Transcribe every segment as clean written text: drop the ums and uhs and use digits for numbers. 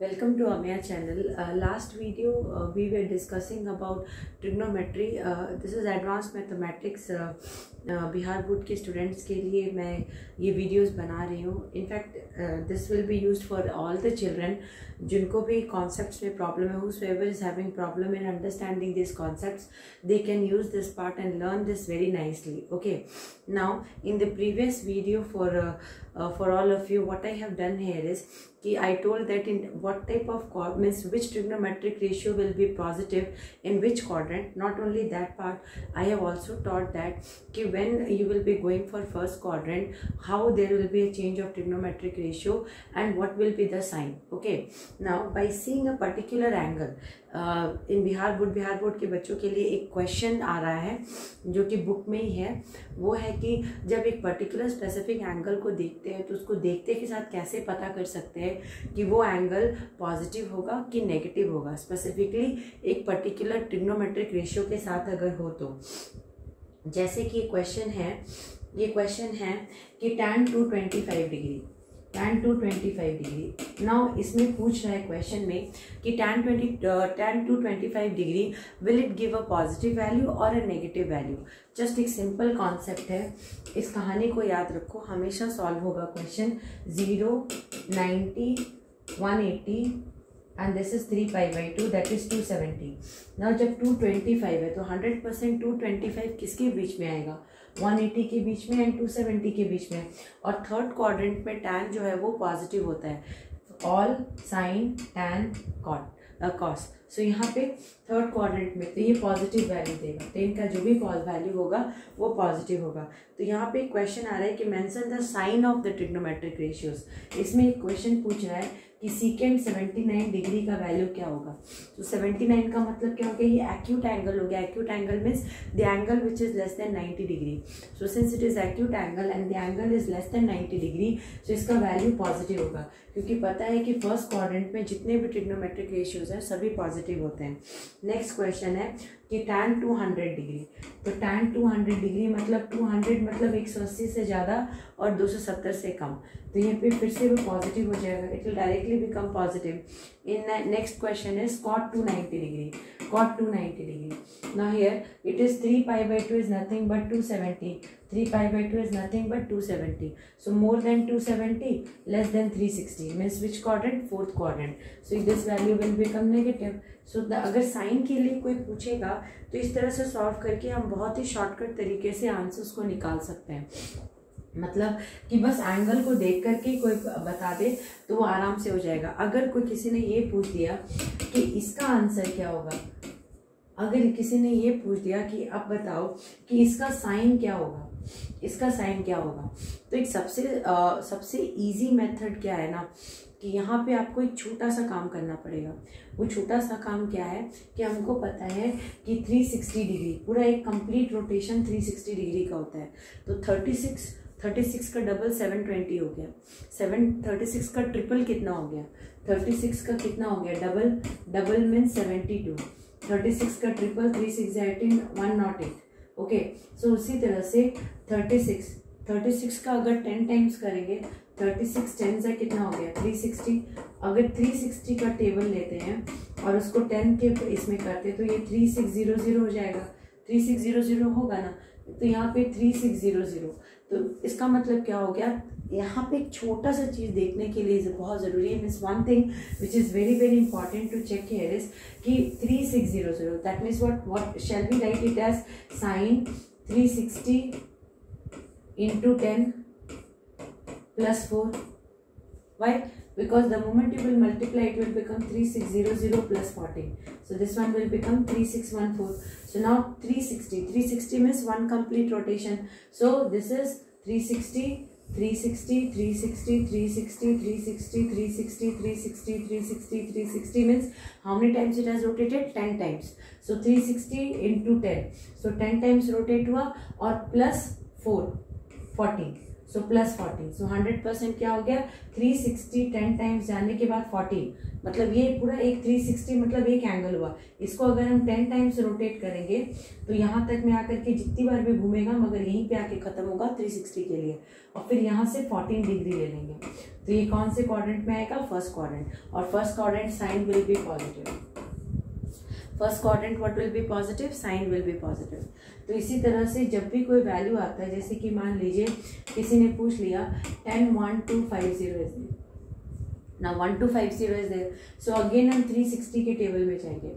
Welcome to Amaya channel. Last video we were discussing about trigonometry. This is advanced mathematics. Bihar board के students के लिए मैं ये videos बना रही हूँ. In fact this will be used for all the children जिनको भी कॉन्सेप्ट्स में प्रॉब्लम है. whoever is having problem in understanding these concepts, they can use this part and learn this very nicely. Okay, now in the previous video for all of you, what I have done here is I told that in what type of means which trigonometric ratio will be positive in which quadrant. Not only that part, I have also taught that when you will be going for first quadrant, how there will be a change of trigonometric ratio and what will be the sign. Okay, now by seeing a particular angle in Bihar board के बच्चों के लिए एक question आ रहा है जो कि book में ही है. वो है कि जब एक पर्टिकुलर स्पेसिफिक एंगल को देखते हैं तो उसको देखते के साथ कैसे पता कर सकते हैं कि वो एंगल पॉजिटिव होगा कि नेगेटिव होगा, स्पेसिफिकली एक पर्टिकुलर ट्रिग्नोमेट्रिक रेशियो के साथ अगर हो तो. जैसे कि ये क्वेश्चन है कि tan 225 degree, tan 225 degree. Now इसमें पूछ रहा है क्वेश्चन में कि tan 225 degree will it give a positive value और अ नेगेटिव वैल्यू. जस्ट एक सिंपल कॉन्सेप्ट है, इस कहानी को याद रखो, हमेशा सॉल्व होगा question. 0, 90, 180 and this is 3π/2 that is 270. Now जब 225 है तो 100% 225 किसके बीच में आएगा? 180 के बीच में एंड 270 के बीच में. और थर्ड क्वाड्रेंट में tan जो है वो पॉजिटिव होता है. All sine tan cos. So यहाँ पे थर्ड क्वाड्रेंट में तो ये पॉजिटिव वैल्यू देगा. tan का जो भी वैल्यू होगा वो पॉजिटिव होगा. तो यहाँ पे क्वेश्चन आ रहा है कि mention the sign of the trigonometric ratios. इसमें एक क्वेश्चन पूछ रहा है कि सीकेंड 79 डिग्री का वैल्यू क्या होगा. तो 79 का मतलब क्या हो गया? ये एक्यूट एंगल हो गया. Acute angle means the angle which is less than 90 degree. So since it is acute angle and the angle is less than 90 degree, so इसका वैल्यू पॉजिटिव होगा. क्योंकि पता है कि फर्स्ट क्वाड्रेंट में जितने भी ट्रिग्नोमेट्रिक रेशियोज हैं सभी पॉजिटिव होते हैं. नेक्स्ट क्वेश्चन है कि tan 200 डिग्री. तो tan 200 डिग्री मतलब 200 मतलब 180 से ज़्यादा और 270 से कम. तो यहाँ पे फिर से वो पॉजिटिव हो जाएगा. It will directly become positive. In next question is cot 290 degree. cot 290 degree. Now here it is 3π/2 is nothing but 270. 3π/2 is nothing but 270. So more than 270, less than 360 means which quadrant? Fourth quadrant. So this value will become negative. So अगर sign के लिए कोई पूछेगा तो इस तरह से solve करके हम बहुत ही शॉर्टकट तरीके से आंसर्स को निकाल सकते हैं. मतलब कि बस एंगल को देख करके कोई बता दे तो वो आराम से हो जाएगा. अगर कोई किसी ने ये पूछ दिया कि इसका आंसर क्या होगा, अगर किसी ने ये पूछ दिया कि अब बताओ कि इसका साइन क्या होगा, इसका साइन क्या होगा, तो एक सबसे इजी मेथड क्या है ना कि यहाँ पे आपको एक छोटा सा काम करना पड़ेगा. वो छोटा सा काम क्या है कि हमको पता है कि 360 डिग्री पूरा एक कंप्लीट रोटेशन 360 डिग्री का होता है. तो 36 का डबल 720 हो गया. 36 का ट्रिपल कितना हो गया? 36 का कितना हो गया? Double means 72. 36 का ट्रिपल 3 6 18 108. ओके, सो उसी तरह से 36 का अगर 10 टाइम्स करेंगे, 36 10 से कितना हो गया? 360. अगर 360 का टेबल लेते हैं और उसको 10 के इसमें करते तो ये 3600 हो जाएगा. 3600 होगा ना, तो यहाँ पे 3600. तो इसका मतलब क्या हो गया? यहाँ पे एक छोटा सा चीज़ देखने के लिए बहुत ज़रूरी है. Means one thing which is very very important to check here is कि 3600 that means what shall be write it as sine 360 into 10 plus 4. Why? Because the moment you will multiply, it will become 3600 plus 14. So this one will become 3614. So now 360 means one complete rotation. So this is 360, 360, 360, 360, 360, 360, 360, 360, 360 means how many times it has rotated? 10 times. So 360 into 10. So 10 times rotate हुआ और plus 4 14. So plus 14, सो 100% क्या हो गया 360, 10 times जाने के बाद 14, मतलब ये पूरा एक 360 मतलब एक एंगल हुआ। इसको अगर हम 10 टाइम्स रोटेट करेंगे तो यहाँ तक में आकर के जितनी बार भी घूमेगा मगर यहीं पे आके खत्म होगा 360 के लिए, और फिर यहाँ से 14 डिग्री ले लेंगे। तो ये कौन से क्वाड्रेंट में आएगा, फर्स्ट क्वाड्रेंट, और first quadrant sine will be positive. First quadrant what will be positive, sine will be positive. तो इसी तरह से जब भी कोई वैल्यू आता है, जैसे कि मान लीजिए किसी ने पूछ लिया 10 1 2 5 0 इज देयर, ना 1 2 5 0 इज देयर, सो अगेन हम 360 के टेबल में जाएंगे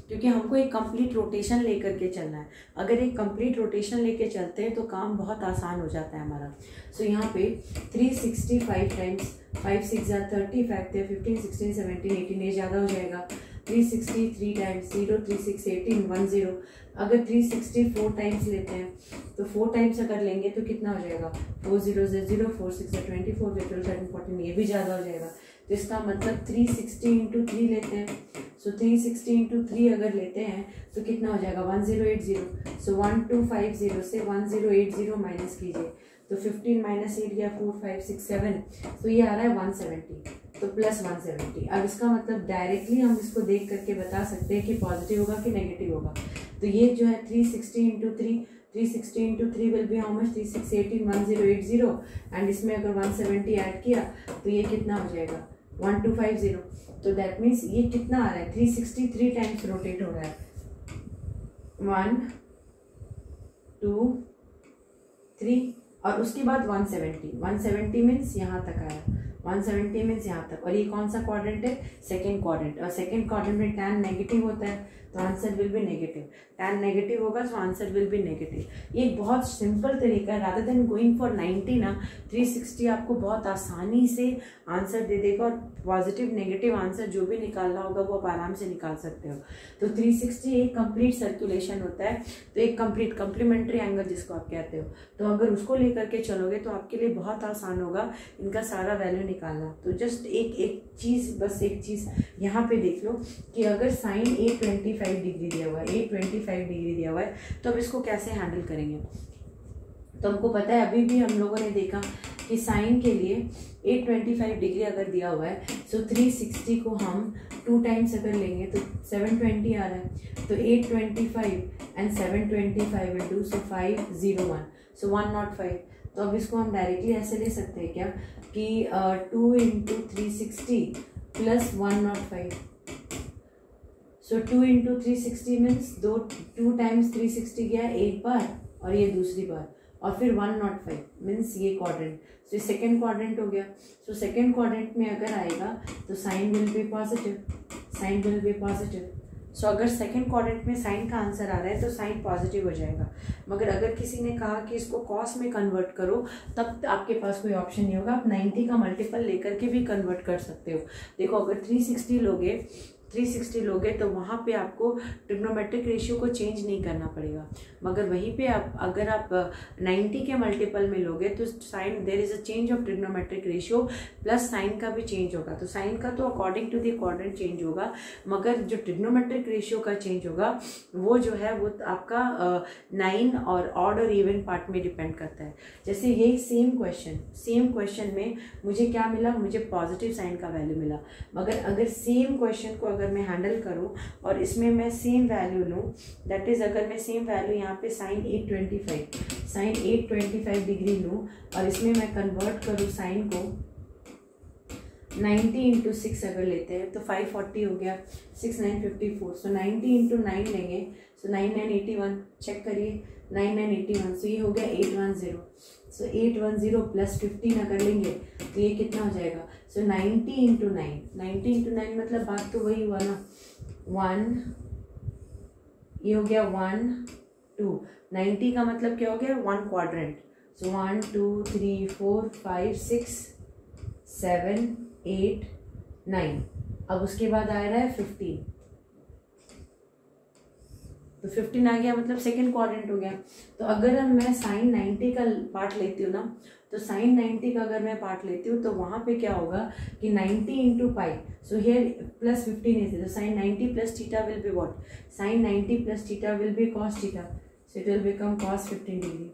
क्योंकि हमको एक कंप्लीट रोटेशन लेकर के चलना है। अगर एक कंप्लीट रोटेशन लेके चलते हैं तो काम बहुत आसान हो जाता है हमारा। सो यहाँ पे 365 टाइम्स 5 6 30 फैक्ट है, 15 16 17 18, ये ज़्यादा हो जाएगा। 363 टाइम्स 0 3 6 18 1 0, अगर 364 टाइम्स लेते हैं तो 4 टाइम्स अगर लेंगे तो कितना हो जाएगा, 4 0 0 4 6 24 12 13 14, ये भी ज़्यादा हो जाएगा। तो इसका मतलब 360 इंटू 3 लेते हैं, सो 360 इंटू 3 अगर लेते हैं तो कितना हो जाएगा 1080, सो 1250 से 1080 माइनस कीजिए तो 15 माइनस 8 या 4 5 6 7, तो ये आ रहा है 170, तो प्लस 170। अब इसका मतलब डायरेक्टली हम इसको देख करके बता सकते हैं कि पॉजिटिव होगा कि नेगेटिव होगा। तो ये जो है 360 into 3, 360 into 3 will be how much, 3 6 18 1080, and इसमें अगर 170 ऐड किया तो ये कितना हो जाएगा 1250। तो दैट मीन्स ये कितना आ रहा है 363 टाइम्स रोटेट हो रहा है, 1 2 3, और उसके बाद 170 मीन्स यहाँ तक आया, 170 मीन्स यहाँ तक। और ये कौन सा क्वाड्रेंट है, सेकेंड क्वाड्रेंट, और सेकेंड क्वाड्रेंट में टैन नेगेटिव होता है तो answer will be negative, tan negative होगा तो आंसर विल बी नेगेटिव। ये एक बहुत सिंपल तरीका है, रादर देन गोइंग फॉर 90 ना 360 आपको बहुत आसानी से आंसर दे देगा, और पॉजिटिव नेगेटिव आंसर जो भी निकालना होगा वो आप आराम से निकाल सकते हो। तो 360 एक कंप्लीट सर्कुलेशन होता है, तो एक कंप्लीट कम्प्लीमेंट्री एंगल जिसको आप कहते हो, तो अगर उसको लेकर के चलोगे तो आपके लिए बहुत आसान होगा इनका सारा वैल्यू निकालना। तो जस्ट एक चीज़, बस एक चीज़ यहाँ पे देख लो कि अगर साइन 825 डिग्री दिया हुआ है, 825 डिग्री दिया हुआ है, तो अब इसको कैसे हैंडल करेंगे। तो हमको पता है, अभी भी हम लोगों ने देखा कि साइन के लिए 825 डिग्री अगर दिया हुआ है, सो 360 को हम 2 टाइम्स अगर लेंगे तो 720 आ रहा है, तो 825 एंड 725 विल डू, सो 501, सो 105। तो अब इसको हम डायरेक्टली ऐसे ले सकते हैं क्या कि 2 इंटू 360 प्लस 105, सो 2 इंटू 360 मीन्स 2 टाइम्स 360 गया एक बार और ये दूसरी बार, और फिर 105 मीन्स ये क्वाड्रेंट, सो ये सेकेंड क्वाड्रेंट हो गया। सो सेकेंड क्वाड्रेंट में अगर आएगा तो sine will be positive, sine will be positive. So अगर सेकेंड क्वाड्रेंट में साइन का आंसर आ रहा है तो साइन पॉजिटिव हो जाएगा। मगर अगर किसी ने कहा कि इसको कॉस में कन्वर्ट करो, तब आपके पास कोई ऑप्शन नहीं होगा, आप 90 का मल्टीपल लेकर के भी कन्वर्ट कर सकते हो। देखो अगर 360 लोगे तो वहाँ पे आपको ट्रिग्नोमेट्रिक रेशियो को चेंज नहीं करना पड़ेगा, मगर वहीं पे अगर आप 90 के मल्टीपल में लोगे तो sign there is a change of trigonometric ratio, plus sign का भी चेंज होगा। तो साइन का तो according to the quadrant change होगा, मगर जो ट्रिग्नोमेट्रिक रेशियो का चेंज होगा वो जो है वो आपका 9 और ऑड और इवन पार्ट में डिपेंड करता है। जैसे यही सेम क्वेश्चन में मुझे क्या मिला, मुझे पॉजिटिव साइन का वैल्यू मिला, मगर अगर सेम क्वेश्चन को अगर मैं हैंडल करूं और इसमें मैं सेम वैल्यू लूं, दैट इज अगर मैं सेम वैल्यू यहाँ पे साइन 825 डिग्री लूं और इसमें मैं कन्वर्ट करूं साइन को 90 इंटू 6 अगर लेते हैं तो 540 हो गया, 6 9 54, सो 90 इंटू 9 लेंगे, सो 9 9 81, चेक करिए 9 9 81, सो ये हो गया 810, सो 810 प्लस 15 अगर लेंगे तो ये कितना हो जाएगा, सो 90 इंटू 9 मतलब बात तो वही हुआ ना, 1 ये हो गया 1 2, 90 का मतलब क्या हो गया 1 क्वाड्रेंट, सो 1 2 3 4 5 6 7 8 9, अब उसके बाद आ रहा है 15, तो 15 आ गया मतलब सेकेंड क्वाड्रेंट हो गया। तो अगर मैं साइन 90 का पार्ट लेती हूँ ना, तो साइन 90 का अगर मैं पार्ट लेती हूँ तो वहाँ पे क्या होगा कि 90 into pi, so here plus 15 is, तो sine 90 plus theta will be what, sine 90 plus theta will be cos theta, so it will become cos 15 degree.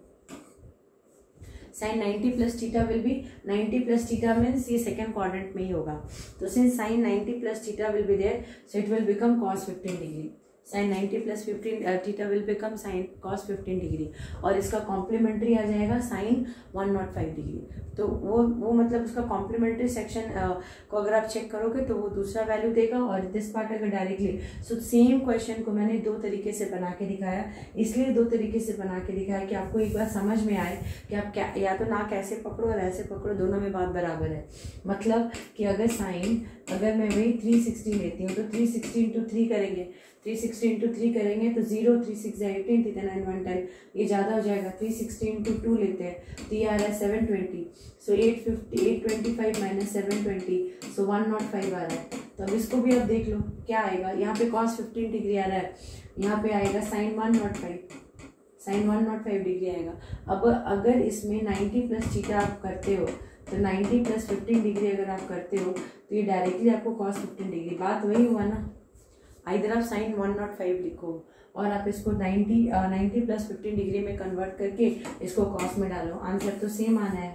Sine 90 plus theta will be 90 plus theta means ये second quadrant में ही होगा, तो since sine 90 plus theta will be there so it will become cos 15 degree. Sine 90 plus 15 theta will become sine cos 15 degree, और इसका complementary आ जाएगा sign 105 degree. तो वो मतलब उसका कॉम्प्लीमेंट्री सेक्शन को अगर आप चेक करोगे तो वो दूसरा वैल्यू देगा, और दिस पार्ट अगर डायरेक्टली, सो सेम क्वेश्चन को मैंने दो तरीके से बना के दिखाया, इसलिए दो तरीके से बना के दिखाया कि आपको एक बार समझ में आए कि आप क्या या तो ना कैसे पकड़ो और ऐसे पकड़ो, दोनों में बात बराबर है। मतलब कि अगर मैं वही 360 लेती हूँ तो 360 इंटू 3 करेंगे, 360 इंटू 3 करेंगे तो 0 3 6 18 3 9 1 10, ये ज़्यादा हो जाएगा। 360 इंटू 2 लेते हैं तो ये आ रहा है 720, सो 825 माइनस 720, सो 105 आ रहा है। तो अब इसको भी आप देख लो क्या आएगा, यहाँ पे cos 15 डिग्री आ रहा है, यहाँ पे आएगा साइन 105 डिग्री आएगा। अब अगर इसमें 90 प्लस थीटा आप करते हो तो 90 प्लस 15 डिग्री अगर आप करते हो तो ये डायरेक्टली आपको cos 15 डिग्री, बात वही हुआ ना। इधर आप साइन 105 लिखो और आप इसको 90 प्लस 15 डिग्री में कन्वर्ट करके इसको कॉस में डालो, आंसर तो सेम आना है।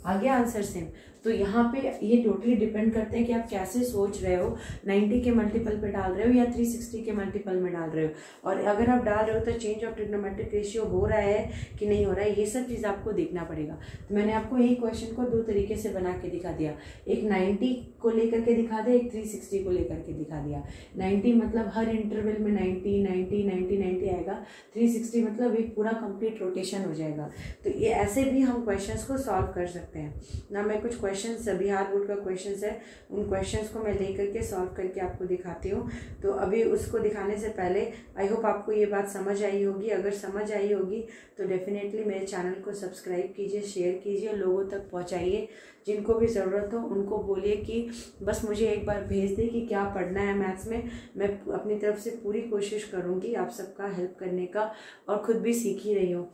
आ गया आंसर सेम। तो यहाँ पे ये टोटली डिपेंड करते हैं कि आप कैसे सोच रहे हो, 90 के मल्टीपल पे डाल रहे हो या 360 के मल्टीपल में डाल रहे हो, और अगर आप डाल रहे हो तो चेंज ऑफ ट्रिग्नोमेट्रिक रेशियो हो रहा है कि नहीं हो रहा है, ये सब चीज़ आपको देखना पड़ेगा। तो मैंने आपको एक क्वेश्चन को दो तरीके से बना के दिखा दिया, एक 90 को लेकर के दिखा दिया, एक 360 को लेकर के दिखा दिया। 90 मतलब हर इंटरवल में 90 90 90 90 आएगा, 360 मतलब एक पूरा कंप्लीट रोटेशन हो जाएगा। तो ये ऐसे भी हम क्वेश्चंस को सॉल्व कर सकते हैं ना। मैं कुछ क्वेश्चंस बिहार बोर्ड का क्वेश्चंस है, उन क्वेश्चंस को मैं लेकर के सॉल्व करके आपको दिखाती हूँ। तो अभी उसको दिखाने से पहले आई होप आपको ये बात समझ आई होगी। अगर समझ आई होगी तो डेफिनेटली मेरे चैनल को सब्सक्राइब कीजिए, शेयर कीजिए, लोगों तक पहुँचाइए। जिनको भी ज़रूरत हो उनको बोलिए कि बस मुझे एक बार भेज दे कि क्या पढ़ना है मैथ्स में। मैं अपनी तरफ से पूरी कोशिश करूँगी आप सबका हेल्प करने का, और ख़ुद भी सीख ही रही हूँ।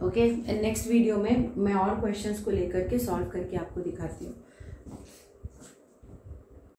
ओके, नेक्स्ट वीडियो में मैं और क्वेश्चंस को लेकर के सॉल्व करके आपको दिखाती हूँ।